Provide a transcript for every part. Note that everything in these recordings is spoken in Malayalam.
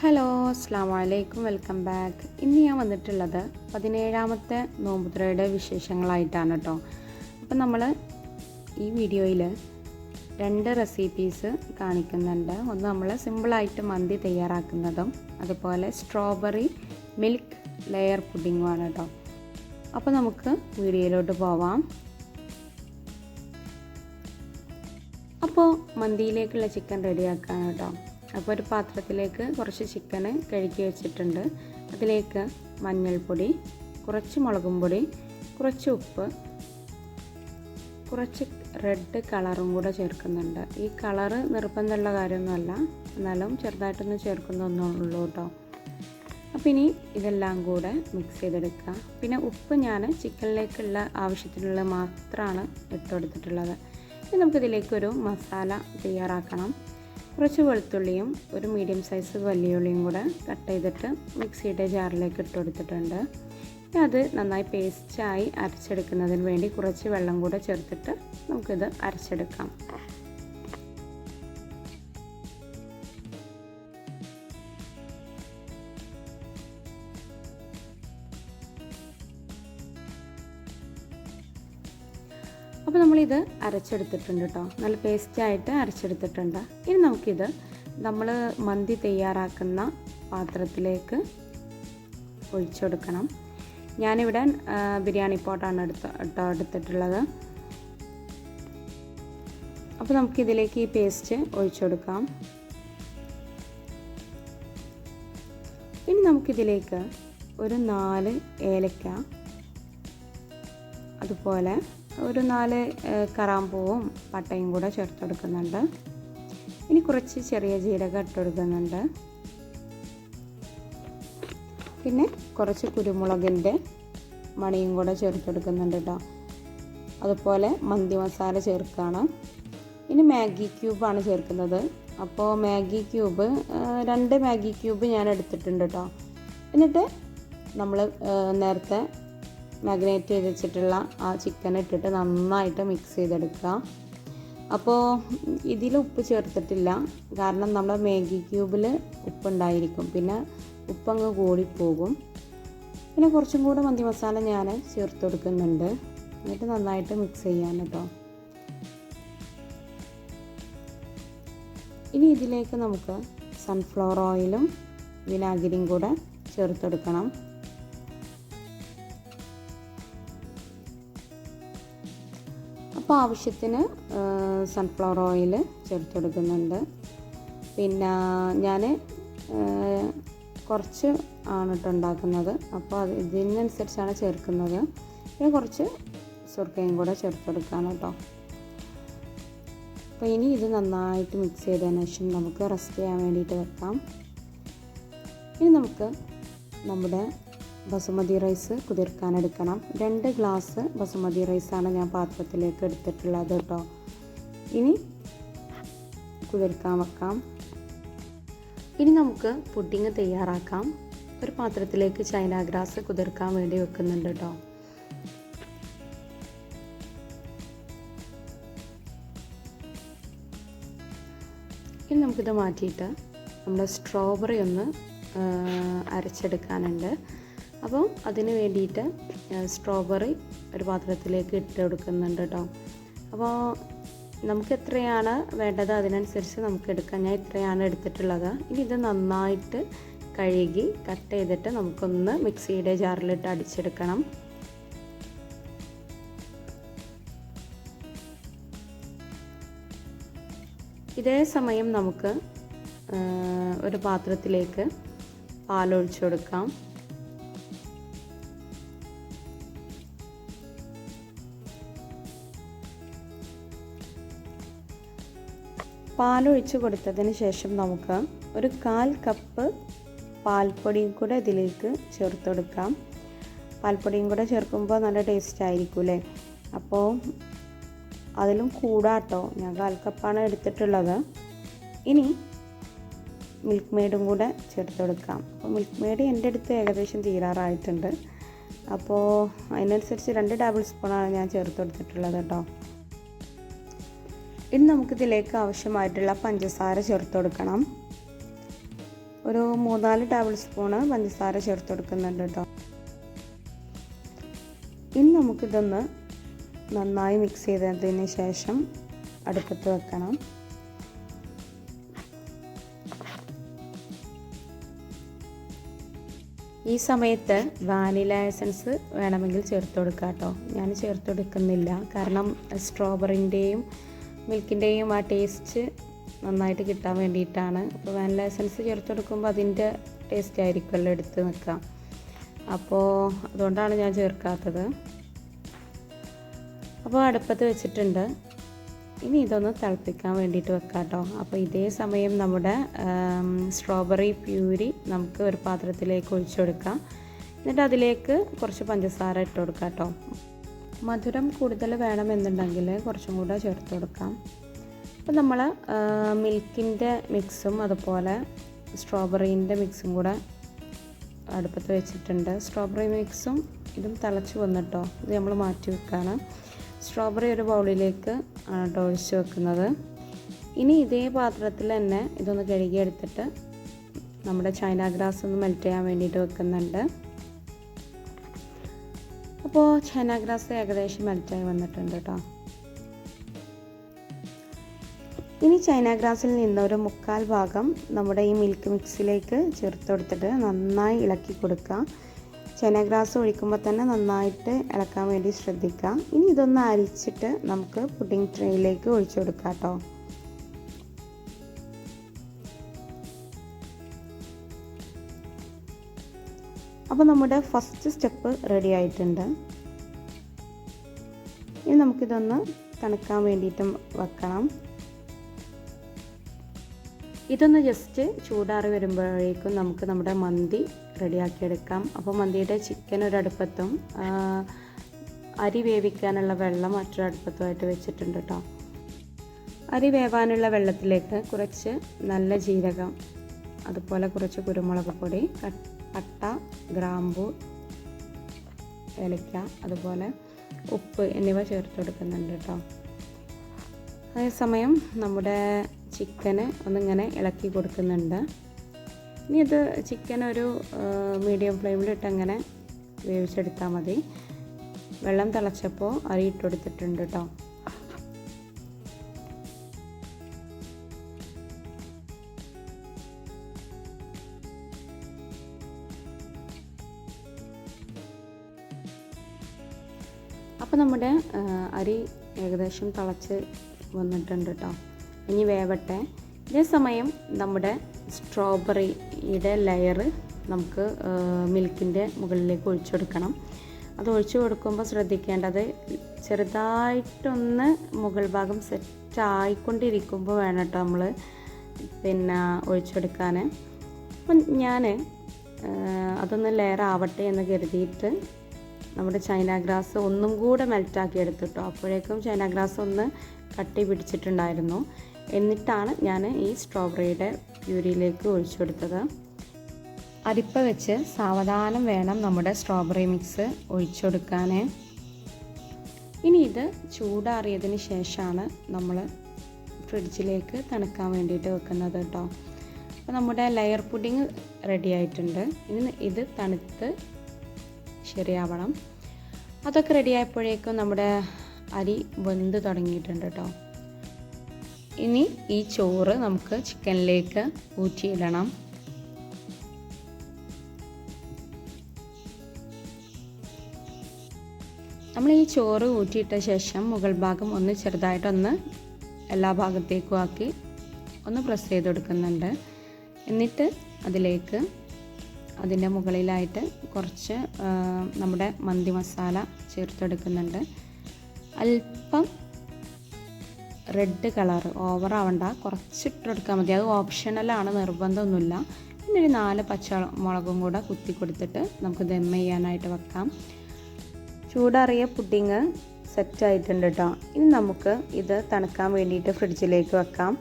ഹലോ, അസ്സാം വലൈക്കും, വെൽക്കം ബാക്ക്. ഇന്ന് ഞാൻ വന്നിട്ടുള്ളത് 17ാമത്തെ നോമ്പുതുറയുടെ വിശേഷങ്ങളായിട്ടാണ് കേട്ടോ. അപ്പം നമ്മൾ ഈ വീഡിയോയിൽ 2 റെസിപ്പീസ് കാണിക്കുന്നുണ്ട്. ഒന്ന് നമ്മൾ സിമ്പിളായിട്ട് മന്തി തയ്യാറാക്കുന്നതും അതുപോലെ സ്ട്രോബെറി മിൽക്ക് ലെയർ പുഡിങ്ങുമാണ് കേട്ടോ. അപ്പോൾ നമുക്ക് വീഡിയോയിലോട്ട് പോവാം. അപ്പോൾ മന്തിയിലേക്കുള്ള ചിക്കൻ റെഡിയാക്കാൻ കേട്ടോ. അപ്പോൾ ഒരു പാത്രത്തിലേക്ക് കുറച്ച് ചിക്കൻ കഴുകി വെച്ചിട്ടുണ്ട്. അതിലേക്ക് മഞ്ഞൾപ്പൊടി, കുറച്ച് മുളകും പൊടി, കുറച്ച് ഉപ്പ്, കുറച്ച് റെഡ് കളറും കൂടെ ചേർക്കുന്നുണ്ട്. ഈ കളറ് നിർബന്ധമുള്ള കാര്യമൊന്നുമല്ല, എന്നാലും ചെറുതായിട്ടൊന്ന് ചേർക്കുന്നൊന്നുള്ളൂ കേട്ടോ. അപ്പോൾ ഇനി ഇതെല്ലാം കൂടെ മിക്സ് ചെയ്തെടുക്കുക. പിന്നെ ഉപ്പ് ഞാൻ ചിക്കനിലേക്കുള്ള ആവശ്യത്തിനുള്ള മാത്രമാണ് ഇട്ടുകൊടുത്തിട്ടുള്ളത്. ഇനി നമുക്കിതിലേക്കൊരു മസാല തയ്യാറാക്കണം. കുറച്ച് വെളുത്തുള്ളിയും ഒരു മീഡിയം സൈസ് വലിയ ഉള്ളിയും കൂടെ കട്ട് ചെയ്തിട്ട് മിക്സിയുടെ ജാറിലേക്ക് ഇട്ട് കൊടുത്തിട്ടുണ്ട്. അത് നന്നായി പേസ്റ്റായി അരച്ചെടുക്കുന്നതിന് വേണ്ടി കുറച്ച് വെള്ളം കൂടെ ചേർത്തിട്ട് നമുക്കിത് അരച്ചെടുക്കാം. അപ്പോൾ നമ്മളിത് അരച്ചെടുത്തിട്ടുണ്ട് കേട്ടോ. നല്ല പേസ്റ്റായിട്ട് അരച്ചെടുത്തിട്ടുണ്ട്. ഇനി നമുക്കിത് നമ്മൾ മന്തി തയ്യാറാക്കുന്ന പാത്രത്തിലേക്ക് ഒഴിച്ചെടുക്കണം. ഞാനിവിടെ ബിരിയാണി പോട്ടാണ് എടുത്തിട്ടുള്ളത്. അപ്പോൾ നമുക്കിതിലേക്ക് ഈ പേസ്റ്റ് ഒഴിച്ചെടുക്കാം. ഇനി നമുക്കിതിലേക്ക് ഒരു 4 ഏലക്ക, അതുപോലെ ഒരു 4 കറാമ്പൂവും പട്ടയും കൂടെ ചേർത്ത് കൊടുക്കുന്നുണ്ട്. ഇനി കുറച്ച് ചെറിയ ജീരകം ഇട്ട് കൊടുക്കുന്നുണ്ട്. പിന്നെ കുറച്ച് കുരുമുളകിൻ്റെ മണിയും കൂടെ ചേർത്ത് കൊടുക്കുന്നുണ്ട് കേട്ടോ. അതുപോലെ മന്തി മസാല ചേർക്കുകയാണ്. ഇനി മാഗി ക്യൂബാണ് ചേർക്കുന്നത്. അപ്പോൾ മാഗി ക്യൂബ് 2 മാഗി ക്യൂബ് ഞാൻ എടുത്തിട്ടുണ്ട് കേട്ടോ. എന്നിട്ട് നമ്മൾ നേരത്തെ മാഗ്നേറ്റ് ചെയ്ത് വെച്ചിട്ടുള്ള ആ ചിക്കൻ ഇട്ടിട്ട് നന്നായിട്ട് മിക്സ് ചെയ്തെടുക്കുക. അപ്പോൾ ഇതിൽ ഉപ്പ് ചേർത്തിട്ടില്ല, കാരണം നമ്മുടെ മാഗി ക്യൂബിൽ ഉപ്പുണ്ടായിരിക്കും. പിന്നെ ഉപ്പങ്ങ് കൂടിപ്പോകും. പിന്നെ കുറച്ചും കൂടെ മന്തി മസാല ഞാൻ ചേർത്ത് കൊടുക്കുന്നുണ്ട്. എന്നിട്ട് നന്നായിട്ട് മിക്സ് ചെയ്യാൻ കേട്ടോ. ഇനി ഇതിലേക്ക് നമുക്ക് സൺഫ്ലവർ ഓയിലും വിനാഗിരിയും കൂടെ ചേർത്തെടുക്കണം. അപ്പോൾ ആവശ്യത്തിന് സൺഫ്ലവർ ഓയിൽ ചേർത്ത് കൊടുക്കുന്നുണ്ട്. പിന്നെ ഞാൻ കുറച്ച് ആണ് കേട്ടോ ഉണ്ടാക്കുന്നത്. അപ്പോൾ ഇതിനനുസരിച്ചാണ് ചേർക്കുന്നത്. പിന്നെ കുറച്ച് സുർക്കയും കൂടെ ചേർത്ത് കൊടുക്കുകയാണ് കേട്ടോ. അപ്പോൾ ഇനി ഇത് നന്നായിട്ട് മിക്സ് ചെയ്തതിന് ശേഷം നമുക്ക് റെസ്റ്റ് ചെയ്യാൻ വേണ്ടിയിട്ട് വെക്കാം. ഇനി നമുക്ക് നമ്മുടെ ബസുമതി റൈസ് കുതിർക്കാനെടുക്കണം. 2 ഗ്ലാസ് ബസുമതി റൈസാണ് ഞാൻ പാത്രത്തിലേക്ക് എടുത്തിട്ടുള്ളത് കേട്ടോ. ഇനി കുതിർക്കാൻ വെക്കാം. ഇനി നമുക്ക് പുഡിങ് തയ്യാറാക്കാം. ഒരു പാത്രത്തിലേക്ക് ചൈന ഗ്രാസ് കുതിർക്കാൻ വേണ്ടി വെക്കുന്നുണ്ട് കേട്ടോ. ഇനി നമുക്കിത് മാറ്റിയിട്ട് നമ്മുടെ സ്ട്രോബെറി ഒന്ന് അരച്ചെടുക്കാനുണ്ട്. അപ്പോൾ അതിന് വേണ്ടിയിട്ട് സ്ട്രോബെറി ഒരു പാത്രത്തിലേക്ക് ഇട്ട് കൊടുക്കുന്നുണ്ട് കേട്ടോ. അപ്പോൾ നമുക്ക് എത്രയാണ് വേണ്ടത് അതിനനുസരിച്ച് നമുക്ക് എടുക്കാം. ഞാൻ ഇത്രയാണ് എടുത്തിട്ടുള്ളത്. ഇനി ഇത് നന്നായിട്ട് കഴുകി കട്ട് ചെയ്തിട്ട് നമുക്കൊന്ന് മിക്സിയുടെ ജാറിലിട്ട് അടിച്ചെടുക്കണം. ഇതേ സമയം നമുക്ക് ഒരു പാത്രത്തിലേക്ക് പാലൊഴിച്ചു കൊടുക്കാം. പാലൊഴിച്ച് കൊടുത്തതിന് ശേഷം നമുക്ക് ഒരു 1/4 കപ്പ് പാൽപ്പൊടിയും കൂടെ ഇതിലേക്ക് ചേർത്ത് കൊടുക്കാം. പാൽപ്പൊടിയും കൂടെ ചേർക്കുമ്പോൾ നല്ല ടേസ്റ്റ് ആയിരിക്കൂലേ. അപ്പോൾ അതിലും കൂടാട്ടോ, ഞാൻ 1/4 കപ്പാണ് എടുത്തിട്ടുള്ളത്. ഇനി മിൽക്ക് മെയ്ഡും കൂടെ ചേർത്ത് കൊടുക്കാം. അപ്പോൾ മിൽക്ക് മെയ്ഡ് എൻ്റെ അടുത്ത് ഏകദേശം തീരാറായിട്ടുണ്ട്. അപ്പോൾ അതിനനുസരിച്ച് 2 ടേബിൾ സ്പൂണാണ് ഞാൻ ചേർത്ത് കൊടുത്തിട്ടുള്ളത് കേട്ടോ. ഇനി നമുക്കിതിലേക്ക് ആവശ്യമായിട്ടുള്ള പഞ്ചസാര ചേർത്ത് കൊടുക്കണം. ഒരു 3-4 ടേബിൾ സ്പൂണ് പഞ്ചസാര ചേർത്ത് കൊടുക്കുന്നുണ്ട് കേട്ടോ. ഇനി നമുക്കിതൊന്ന് നന്നായി മിക്സ് ചെയ്തതിന് ശേഷം അടുപ്പത്ത് വെക്കണം. ഈ സമയത്ത് വാനില എസൻസ് വേണമെങ്കിൽ ചേർത്ത് കൊടുക്കാം കേട്ടോ. ഞാൻ ചേർത്ത് കൊടുക്കുന്നില്ല, കാരണം സ്ട്രോബെറിൻ്റെയും മിൽക്കിൻ്റെയും ആ ടേസ്റ്റ് നന്നായിട്ട് കിട്ടാൻ വേണ്ടിയിട്ടാണ്. അപ്പോൾ വാനില എസൻസ് ചേർത്ത് കൊടുക്കുമ്പോൾ അതിൻ്റെ ടേസ്റ്റ് ആയിരിക്കുമല്ലോ എടുത്ത് നിൽക്കാം. അപ്പോൾ അതുകൊണ്ടാണ് ഞാൻ ചേർക്കാത്തത്. അപ്പോൾ അടുപ്പത്ത് വെച്ചിട്ടുണ്ട്. ഇനി ഇതൊന്ന് തിളപ്പിക്കാൻ വേണ്ടിയിട്ട് വെക്കാം കേട്ടോ. അപ്പോൾ ഇതേ സമയം നമ്മുടെ സ്ട്രോബെറി പ്യൂരി നമുക്ക് ഒരു പാത്രത്തിലേക്ക് ഒഴിച്ചു കൊടുക്കാം. എന്നിട്ട് അതിലേക്ക് കുറച്ച് പഞ്ചസാര ഇട്ട് കൊടുക്കാം കേട്ടോ. മധുരം കൂടുതൽ വേണമെന്നുണ്ടെങ്കിൽ കുറച്ചും കൂടെ ചേർത്ത് കൊടുക്കാം. അപ്പോൾ നമ്മൾ മിൽക്കിൻ്റെ മിക്സും അതുപോലെ സ്ട്രോബെറീൻ്റെ മിക്സും കൂടെ അടുപ്പത്ത് വെച്ചിട്ടുണ്ട്. സ്ട്രോബെറി മിക്സും ഇതും തിളച്ച് വന്നിട്ടോ. ഇത് നമ്മൾ മാറ്റി വെക്കുകയാണ്. സ്ട്രോബെറി ഒരു ബൗളിലേക്ക് ആണ് ഒഴിച്ച് വെക്കുന്നത്. ഇനി ഇതേ പാത്രത്തിൽ തന്നെ ഇതൊന്ന് കഴുകിയെടുത്തിട്ട് നമ്മുടെ ചൈന ഗ്രാസ് ഒന്ന് മെൽറ്റ് ചെയ്യാൻ വേണ്ടിയിട്ട് വെക്കുന്നുണ്ട്. അപ്പോൾ ചൈന ഗ്രാസ് ഏകദേശം മെൽറ്റായി വന്നിട്ടുണ്ട് കേട്ടോ. ഇനി ചൈന ഗ്രാസിൽ നിന്ന് ഒരു 1/4 ഭാഗം നമ്മുടെ ഈ മിൽക്ക് മിക്സിലേക്ക് ചേർത്ത് കൊടുത്തിട്ട് നന്നായി ഇളക്കി കൊടുക്കുക. ചൈന ഗ്രാസ് ഒഴിക്കുമ്പോൾ തന്നെ നന്നായിട്ട് ഇളക്കാൻ വേണ്ടി ശ്രദ്ധിക്കുക. ഇനി ഇതൊന്ന് അരിച്ചിട്ട് നമുക്ക് പുഡിംഗ് ട്രേയിലേക്ക് ഒഴിച്ചു കൊടുക്കാം കേട്ടോ. അപ്പോൾ നമ്മുടെ ഫസ്റ്റ് സ്റ്റെപ്പ് റെഡി ആയിട്ടുണ്ട്. ഇനി നമുക്കിതൊന്ന് തണുക്കാൻ വേണ്ടിയിട്ടും വെക്കണം. ഇതൊന്ന് ജസ്റ്റ് ചൂടാറി വരുമ്പോഴേക്കും നമുക്ക് നമ്മുടെ മന്തി റെഡിയാക്കിയെടുക്കാം. അപ്പോൾ മന്തിയുടെ ചിക്കൻ ഒരടുപ്പത്തും അരി വേവിക്കാനുള്ള വെള്ളം മറ്റൊരടുപ്പത്തുമായിട്ട് വെച്ചിട്ടുണ്ട് കേട്ടോ. അരി വേവാനുള്ള വെള്ളത്തിലേക്ക് കുറച്ച് നല്ല ജീരകം, അതുപോലെ കുറച്ച് കുരുമുളക് പൊടി, പട്ട, ഗ്രാമ്പൂ, ഏലക്ക, അതുപോലെ ഉപ്പ് എന്നിവ ചേർത്ത് കൊടുക്കുന്നുണ്ട് കേട്ടോ. അതേസമയം നമ്മുടെ ചിക്കന് ഒന്നിങ്ങനെ ഇളക്കി കൊടുക്കുന്നുണ്ട്. ഇനി ഇത് ചിക്കൻ ഒരു മീഡിയം ഫ്ലെയിമിലിട്ട് അങ്ങനെ വേവിച്ചെടുത്താൽ മതി. വെള്ളം തിളച്ചപ്പോൾ അരി ഇട്ട് കൊടുത്തിട്ടുണ്ട് കേട്ടോ. അപ്പോൾ നമ്മുടെ അരി ഏകദേശം തിളച്ച് വന്നിട്ടുണ്ട് കേട്ടോ. ഇനി വേവട്ടെ. ഇതേ സമയം നമ്മുടെ സ്ട്രോബെറിയുടെ ലെയർ നമുക്ക് മിൽക്കിൻ്റെ മുകളിലേക്ക് ഒഴിച്ചു കൊടുക്കണം. അത് ഒഴിച്ചു കൊടുക്കുമ്പോൾ ശ്രദ്ധിക്കേണ്ടത് ചെറുതായിട്ടൊന്ന് മുകൾ ഭാഗം സെറ്റായിക്കൊണ്ടിരിക്കുമ്പോൾ വേണം കേട്ടോ നമ്മൾ ഒഴിച്ചു കൊടുക്കാൻ. അപ്പം ഞാൻ അതൊന്ന് ലെയർ ആവട്ടെ എന്ന് കരുതിയിട്ട് നമ്മുടെ ചൈന ഗ്രാസ് ഒന്നും കൂടെ മെൽറ്റാക്കി എടുത്തിട്ടോ. അപ്പോഴേക്കും ചൈന ഗ്രാസ് ഒന്ന് കട്ടി പിടിച്ചിട്ടുണ്ടായിരുന്നു. എന്നിട്ടാണ് ഞാൻ ഈ സ്ട്രോബെറിയുടെ പ്യൂരിയിലേക്ക് ഒഴിച്ചു കൊടുത്തത്. അരിപ്പ വെച്ച് സാവധാനം വേണം നമ്മുടെ സ്ട്രോബെറി മിക്സ് ഒഴിച്ചു കൊടുക്കാൻ. ഇനി ഇത് ചൂടാറിയതിന് ശേഷമാണ് നമ്മൾ ഫ്രിഡ്ജിലേക്ക് തണുക്കാൻ വേണ്ടിയിട്ട് വെക്കുന്നത് കേട്ടോ. അപ്പോൾ നമ്മുടെ ലെയർ പുഡിങ് റെഡി ആയിട്ടുണ്ട്. ഇനി ഇത് തണുത്ത് ശരിയാവണം. അതൊക്കെ റെഡിയായപ്പോഴേക്കും നമ്മുടെ അരി വെന്ത് തുടങ്ങിയിട്ടുണ്ട് കേട്ടോ. ഇനി ഈ ചോറ് നമുക്ക് ചിക്കനിലേക്ക് ഊറ്റിയിടണം. നമ്മൾ ഈ ചോറ് ഊറ്റിയിട്ട ശേഷം മുകൾ ഭാഗം ഒന്ന് ചെറുതായിട്ടൊന്ന് എല്ലാ ഭാഗത്തേക്കും ആക്കി ഒന്ന് പ്രസ് ചെയ്ത് കൊടുക്കുന്നുണ്ട്. എന്നിട്ട് അതിലേക്ക് അതിൻ്റെ മുകളിലായിട്ട് കുറച്ച് നമ്മുടെ മന്തി മസാല ചേർത്തെടുക്കുന്നുണ്ട്. അല്പം റെഡ് കളർ, ഓവറാവണ്ട, കുറച്ചിട്ടെടുക്കാൻ മതി. അത് ഓപ്ഷണലാണ്, നിർബന്ധമൊന്നുമില്ല. പിന്നെ ഒരു 4 പച്ചമുളകും കൂടെ കുത്തി കൊടുത്തിട്ട് നമുക്ക് ദം ചെയ്യാനായിട്ട് വെക്കാം. ചൂടാറിയ പുഡിങ് സെറ്റായിട്ടുണ്ട് കേട്ടോ. ഇനി നമുക്ക് ഇത് തണുക്കാൻ വേണ്ടിയിട്ട് ഫ്രിഡ്ജിലേക്ക് വെക്കാം.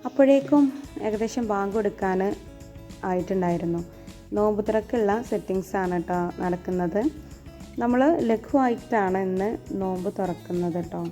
അപ്പോഴേക്കും ഏകദേശം ബാങ്ക് കൊടുക്കാൻ ആയിട്ടുണ്ടായിരുന്നു. നോമ്പ് തുറക്കുള്ള സെറ്റിങ്സാണ് കേട്ടോ നടക്കുന്നത്. നമ്മൾ ലഘുവായിട്ടാണ് ഇന്ന് നോമ്പ് തുറക്കുന്നത് കേട്ടോ.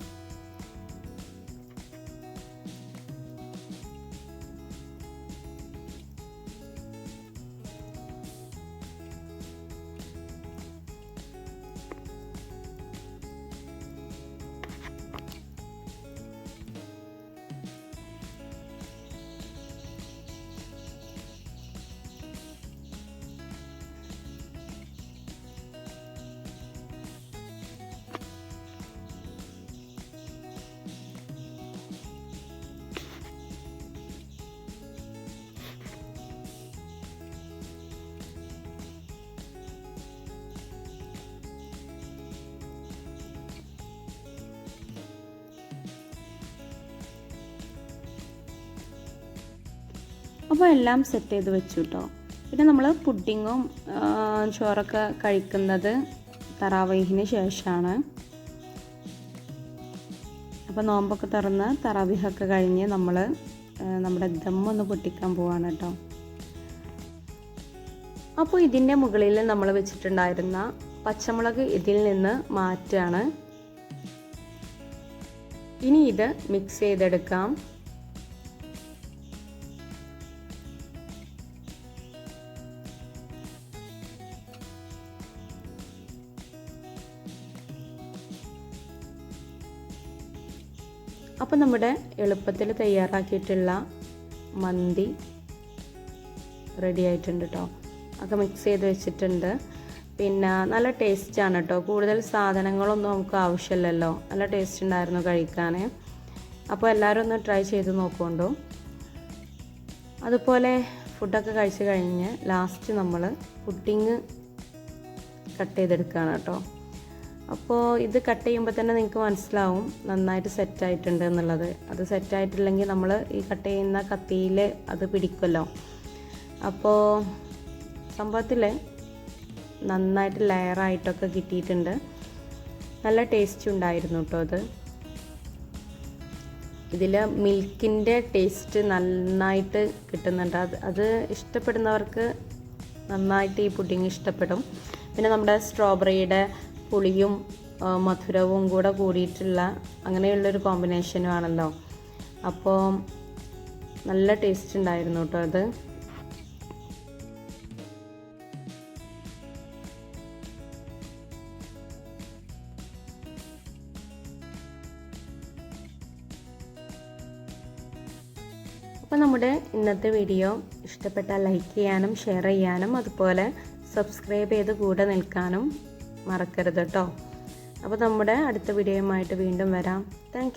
അപ്പോൾ എല്ലാം സെറ്റ് ചെയ്ത് വെച്ചു കേട്ടോ. പിന്നെ നമ്മൾ പുഡിങ്ങും ചോറൊക്കെ കഴിക്കുന്നത് തറാവീഹിന് ശേഷമാണ്. അപ്പോൾ നോമ്പൊക്കെ തുറന്ന് തറാവീഹൊക്കെ കഴിഞ്ഞ് നമ്മൾ നമ്മുടെ ദമ്മൊന്ന് പൊട്ടിക്കാൻ പോവാണ് കേട്ടോ. അപ്പോൾ ഇതിൻ്റെ മുകളിൽ നമ്മൾ വെച്ചിട്ടുണ്ടായിരുന്ന പച്ചമുളക് ഇതിൽ നിന്ന് മാറ്റാണ്. ഇനി ഇത് മിക്സ് ചെയ്തെടുക്കാം. അപ്പോൾ നമ്മുടെ എളുപ്പത്തിൽ തയ്യാറാക്കിയിട്ടുള്ള മന്തി റെഡി ആയിട്ടുണ്ട് കേട്ടോ. ഒക്കെ മിക്സ് ചെയ്ത് വെച്ചിട്ടുണ്ട്. പിന്നെ നല്ല ടേസ്റ്റാണ് കേട്ടോ. കൂടുതൽ സാധനങ്ങളൊന്നും നമുക്ക് ആവശ്യമില്ലല്ലോ. നല്ല ടേസ്റ്റ് ഉണ്ടായിരുന്നു കഴിക്കാൻ. അപ്പോൾ എല്ലാവരും ഒന്ന് ട്രൈ ചെയ്ത് നോക്കുകൊണ്ടു. അതുപോലെ ഫുഡൊക്കെ കഴിച്ച് കഴിഞ്ഞ് ലാസ്റ്റ് നമ്മൾ പുഡിങ് കട്ട് ചെയ്തെടുക്കുകയാണ് കേട്ടോ. അപ്പോൾ ഇത് കട്ട് ചെയ്യുമ്പോൾ തന്നെ നിങ്ങൾക്ക് മനസ്സിലാവും നന്നായിട്ട് സെറ്റായിട്ടുണ്ട് എന്നുള്ളത്. അത് സെറ്റായിട്ടില്ലെങ്കിൽ നമ്മൾ ഈ കട്ട് ചെയ്യുന്ന കത്തിയിൽ അത് പിടിക്കുമല്ലോ. അപ്പോൾ സംഭവത്തിൽ നന്നായിട്ട് ലെയറായിട്ടൊക്കെ കിട്ടിയിട്ടുണ്ട്. നല്ല ടേസ്റ്റ് ഉണ്ടായിരുന്നു കേട്ടോ. ഇതിൽ മിൽക്കിൻ്റെ ടേസ്റ്റ് നന്നായിട്ട് കിട്ടുന്നുണ്ട്. അത് ഇഷ്ടപ്പെടുന്നവർക്ക് നന്നായിട്ട് ഈ പുഡിങ് ഇഷ്ടപ്പെടും. പിന്നെ നമ്മുടെ സ്ട്രോബെറിയുടെ പുളിയും മധുരവും കൂടെ കൂടിയിട്ടുള്ള അങ്ങനെയുള്ളൊരു കോമ്പിനേഷനും ആണല്ലോ. അപ്പോൾ നല്ല ടേസ്റ്റ് ഉണ്ടായിരുന്നു കേട്ടോ അത്. അപ്പോൾ നമ്മുടെ ഇന്നത്തെ വീഡിയോ ഇഷ്ടപ്പെട്ടാൽ ലൈക്ക് ചെയ്യാനും ഷെയർ ചെയ്യാനും അതുപോലെ സബ്സ്ക്രൈബ് ചെയ്ത് കൂടെ നിൽക്കാനും മറക്കരുത് കേട്ടോ. അപ്പോൾ നമ്മുടെ അടുത്ത വീഡിയോയുമായിട്ട് വീണ്ടും വരാം. താങ്ക്